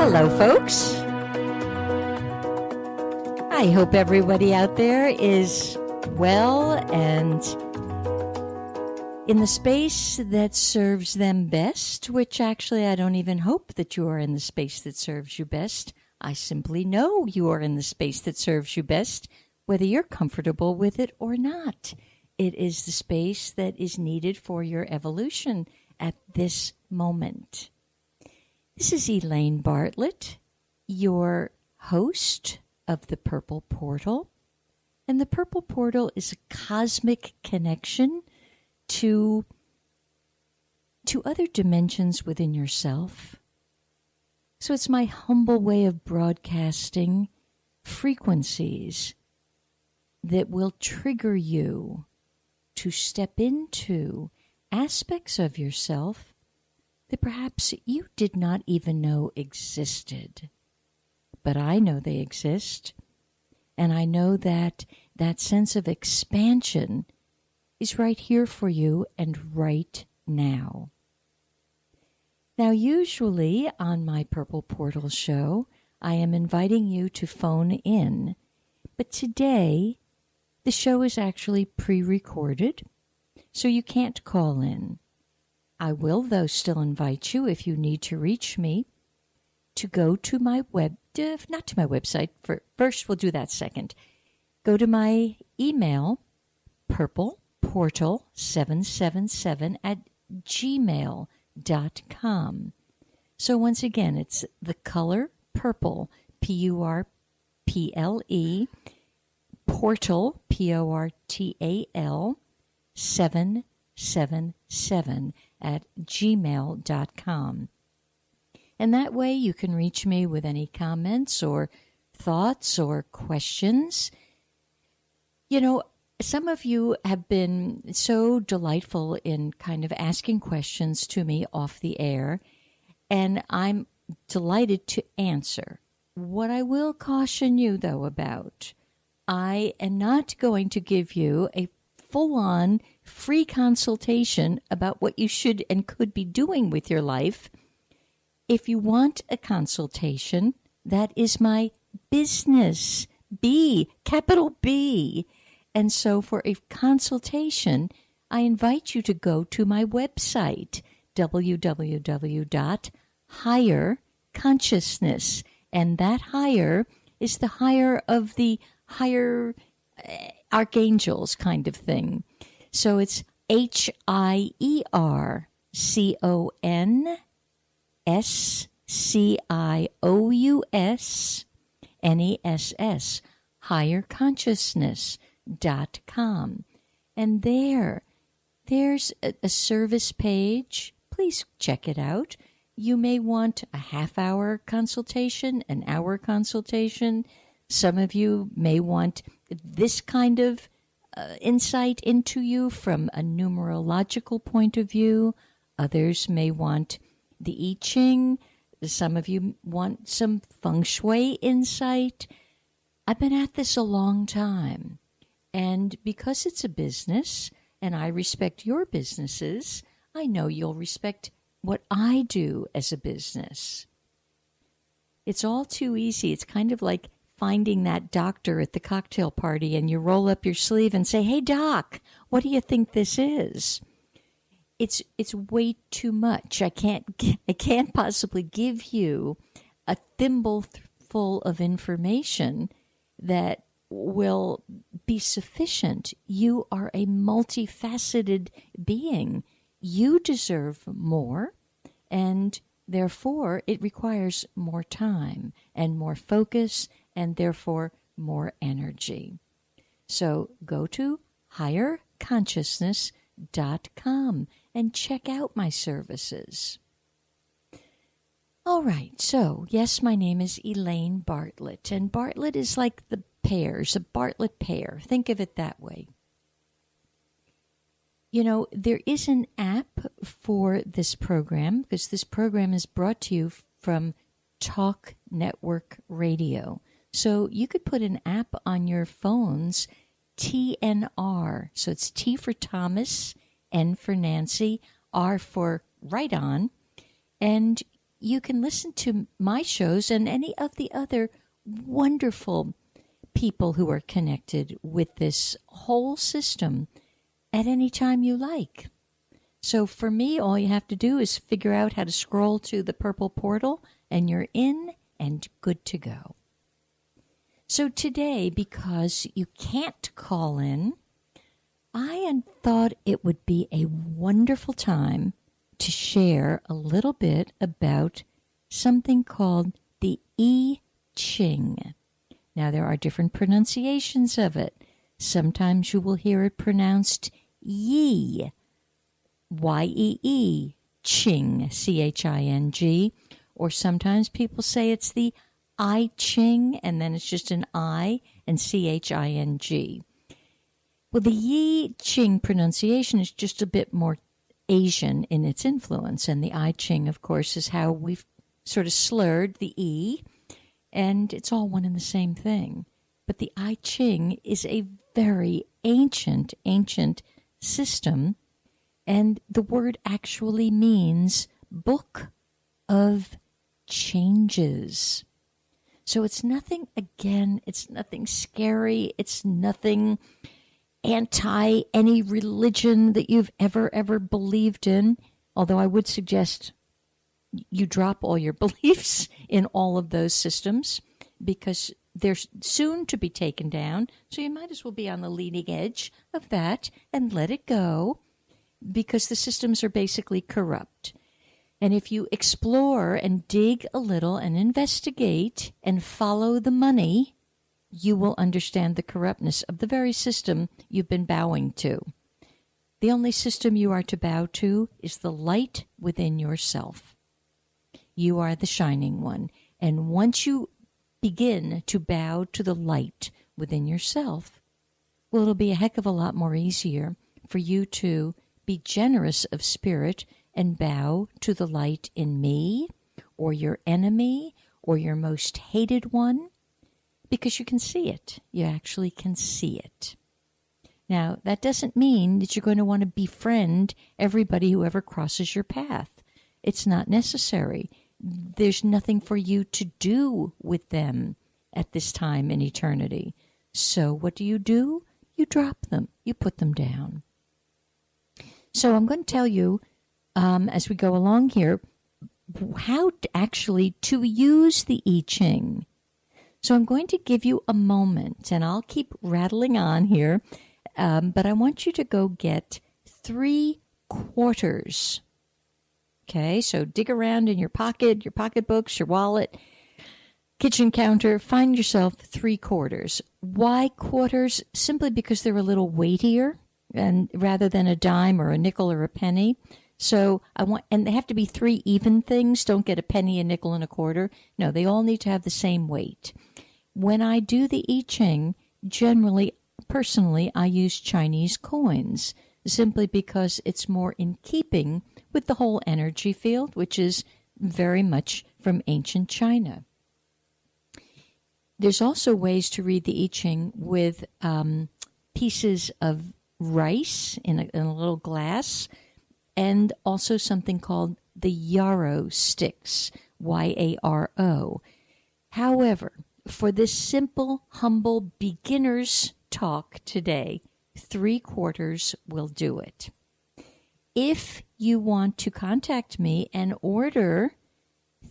Hello, folks. I hope everybody out there is well and in the space that serves them best, which actually I don't even hope that you are in the space that serves you best. I simply know you are in the space that serves you best, whether you're comfortable with it or not. It is the space that is needed for your evolution at this moment. This is Elaine Bartlett, your host of the Purple Portal. And the Purple Portal is a cosmic connection to other dimensions within yourself. So it's my humble way of broadcasting frequencies that will trigger you to step into aspects of yourself that perhaps you did not even know existed. But I know they exist, and I know that that sense of expansion is right here for you and right now. Now, usually on my Purple Portal show, I am inviting you to phone in, but today the show is actually pre-recorded, so you can't call in. I will, though, still invite you, if you need to reach me, to go to my not to my website. First, we'll do that second. Go to my email, purpleportal777 at gmail.com. So once again, it's the color purple, Purple, portal, Portal, 777 at gmail.com. And that way you can reach me with any comments or thoughts or questions. You know, some of you have been so delightful in kind of asking questions to me off the air, and I'm delighted to answer. What I will caution you, though, about, I am not going to give you a full-on free consultation about what you should and could be doing with your life. If you want a consultation, that is my business, B, capital B. And so for a consultation, I invite you to go to my website, www.higherconsciousness. And that higher is the higher of the higher archangels kind of thing. So it's HIERCONSCIOUSNESS, higherconsciousness.com. And there's a service page. Please check it out. You may want a half-hour consultation, an hour consultation. Some of you may want this kind of insight into you from a numerological point of view. Others may want the I Ching. Some of you want some feng shui insight. I've been at this a long time. And because it's a business, and I respect your businesses, I know you'll respect what I do as a business. It's all too easy. It's kind of like finding that doctor at the cocktail party, and you roll up your sleeve and say, "Hey, doc, what do you think this is?" It's way too much. I can't possibly give you a thimbleful of information that will be sufficient. You are a multifaceted being. You deserve more, and therefore it requires more time and more focus and therefore more energy. So go to higherconsciousness.com and check out my services. All right, so yes, my name is Elaine Bartlett, and Bartlett is like the pears, a Bartlett pear. Think of it that way. You know, there is an app for this program because this program is brought to you from Talk Network Radio. So you could put an app on your phones, TNR. So it's T for Thomas, N for Nancy, R for Right On. And you can listen to my shows and any of the other wonderful people who are connected with this whole system at any time you like. So for me, all you have to do is figure out how to scroll to the purple portal, and you're in and good to go. So today, because you can't call in, I thought it would be a wonderful time to share a little bit about something called the I Ching. Now, there are different pronunciations of it. Sometimes you will hear it pronounced Yi, Y-E-E, Ching, C-H-I-N-G, or sometimes people say it's the I Ching, and then it's just an I and C-H-I-N-G. Well, the Yi Ching pronunciation is just a bit more Asian in its influence, and the I Ching, of course, is how we've sort of slurred the E, and it's all one and the same thing. But the I Ching is a very ancient system, and the word actually means book of changes. So it's nothing, again, it's nothing scary, it's nothing anti any religion that you've ever believed in, although I would suggest you drop all your beliefs in all of those systems because they're soon to be taken down, so you might as well be on the leading edge of that and let it go because the systems are basically corrupt. And if you explore and dig a little and investigate and follow the money, you will understand the corruptness of the very system you've been bowing to. The only system you are to bow to is the light within yourself. You are the shining one. And once you begin to bow to the light within yourself, well, it'll be a heck of a lot more easier for you to be generous of spirit and bow to the light in me or your enemy or your most hated one, because you can see it. You actually can see it. Now, that doesn't mean that you're going to want to befriend everybody who ever crosses your path. It's not necessary. There's nothing for you to do with them at this time in eternity. So what do? You drop them. You put them down. So I'm going to tell you, as we go along here, how actually to use the I Ching. So I'm going to give you a moment, and I'll keep rattling on here, but I want you to go get 3 quarters. Okay, so dig around in your pocket, your pocketbooks, your wallet, kitchen counter, find yourself 3 quarters. Why quarters? Simply because they're a little weightier, and rather than a dime or a nickel or a penny. So and they have to be 3 even things. Don't get a penny, a nickel, and a quarter. No, they all need to have the same weight. When I do the I Ching, generally, personally, I use Chinese coins, simply because it's more in keeping with the whole energy field, which is very much from ancient China. There's also ways to read the I Ching with pieces of rice in a little glass, and also something called the yarrow sticks, Y-A-R-O. However, for this simple, humble beginner's talk today, 3 quarters will do it. If you want to contact me and order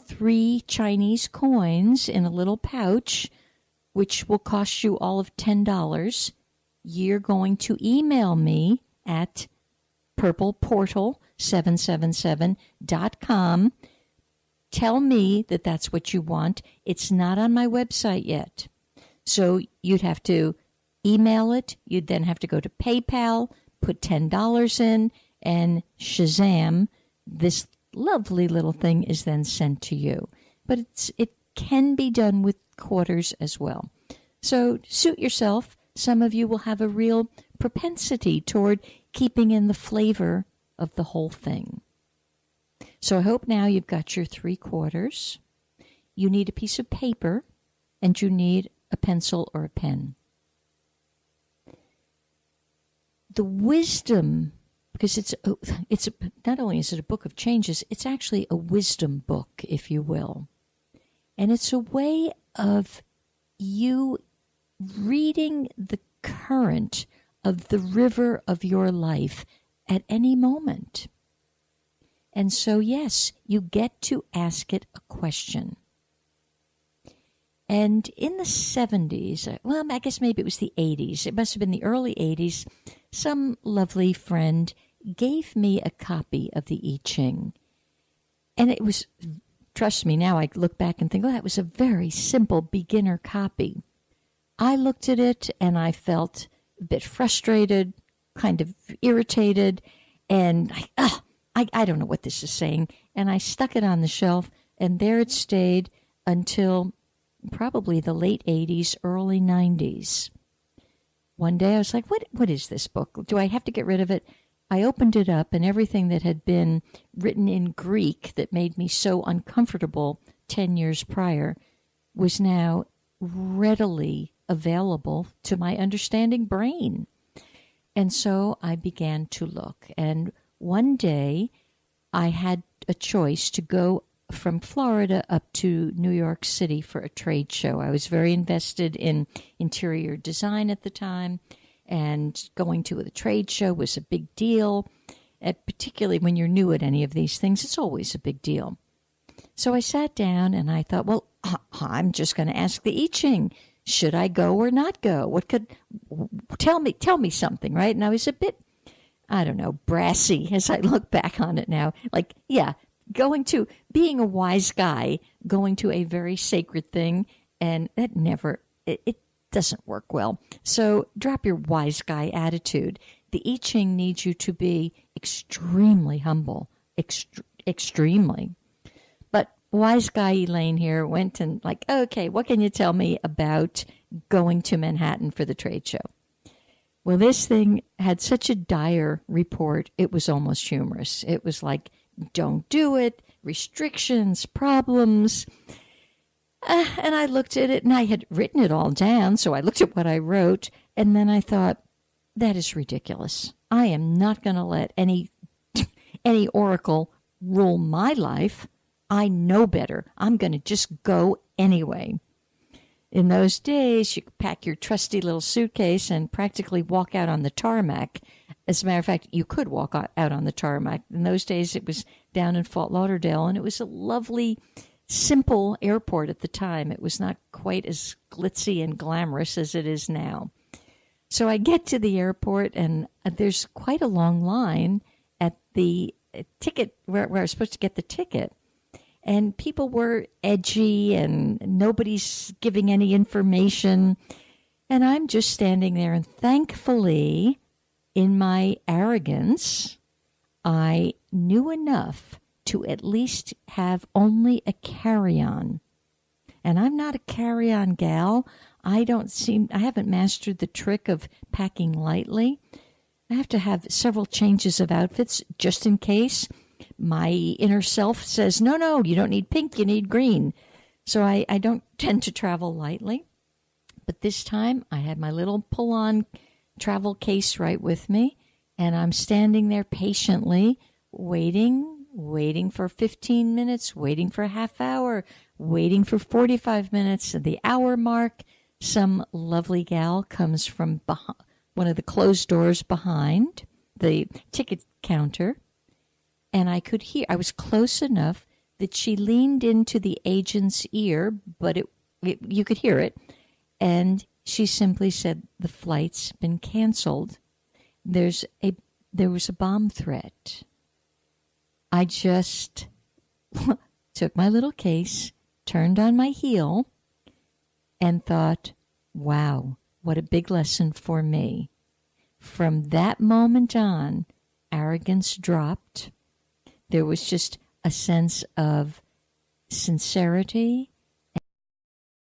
3 Chinese coins in a little pouch, which will cost you all of $10, you're going to email me at purpleportal777.com. Tell me that that's what you want. It's not on my website yet. So you'd have to email it. You'd then have to go to PayPal, put $10 in, and Shazam, this lovely little thing is then sent to you. But it can be done with quarters as well. So suit yourself. Some of you will have a real propensity toward keeping in the flavor of the whole thing. So I hope now you've got your 3 quarters. You need a piece of paper, and you need a pencil or a pen. The wisdom because not only is it a book of changes, it's actually a wisdom book, if you will. And it's a way of you reading the current of the river of your life at any moment. And so, yes, you get to ask it a question. And in the 70s, well, I guess maybe it was the 80s, it must have been the early 80s, some lovely friend gave me a copy of the I Ching. And it was, trust me, now I look back and think, oh, that was a very simple beginner copy. I looked at it and I felt a bit frustrated, kind of irritated, and I don't know what this is saying. And I stuck it on the shelf, and there it stayed until probably the late 80s, early 90s. One day I was like, what is this book? Do I have to get rid of it? I opened it up, and everything that had been written in Greek that made me so uncomfortable 10 years prior was now readily available to my understanding brain. And so I began to look. And one day I had a choice to go from Florida up to New York City for a trade show. I was very invested in interior design at the time, and going to the trade show was a big deal. Particularly when you're new at any of these things, it's always a big deal. So I sat down and I thought, well, I'm just going to ask the I Ching. Should I go or not go? What could tell me something, right? And I was a bit, I don't know, brassy as I look back on it now. Like, yeah, being a wise guy, going to a very sacred thing, and that never, it doesn't work well. So drop your wise guy attitude. The I Ching needs you to be extremely humble, extremely. But wise guy Elaine here went and like, okay, what can you tell me about going to Manhattan for the trade show? Well, this thing had such a dire report, it was almost humorous. It was like, don't do it, restrictions, problems. And I looked at it, and I had written it all down, so I looked at what I wrote, and then I thought, that is ridiculous. I am not going to let any oracle rule my life. I know better. I'm going to just go anyway. In those days, you could pack your trusty little suitcase and practically walk out on the tarmac. As a matter of fact, you could walk out on the tarmac. In those days, it was down in Fort Lauderdale, and it was a lovely, simple airport at the time. It was not quite as glitzy and glamorous as it is now. So I get to the airport, and there's quite a long line at the ticket where I was supposed to get the ticket. And people were edgy, and nobody's giving any information. And I'm just standing there, and thankfully, in my arrogance, I knew enough to at least have only a carry-on. And I'm not a carry-on gal. I haven't mastered the trick of packing lightly. I have to have several changes of outfits just in case my inner self says, no, you don't need pink, you need green. So I don't tend to travel lightly. But this time I had my little pull-on travel case right with me, and I'm standing there patiently waiting for 15 minutes, waiting for a half hour, waiting for 45 minutes. At the hour mark, some lovely gal comes from one of the closed doors behind the ticket counter, and I was close enough that she leaned into the agent's ear, but you could hear it, and she simply said, the flight's been canceled. There was a bomb threat. I just took my little case, turned on my heel, and thought, wow, what a big lesson for me. From that moment on, arrogance dropped. There was just a sense of sincerity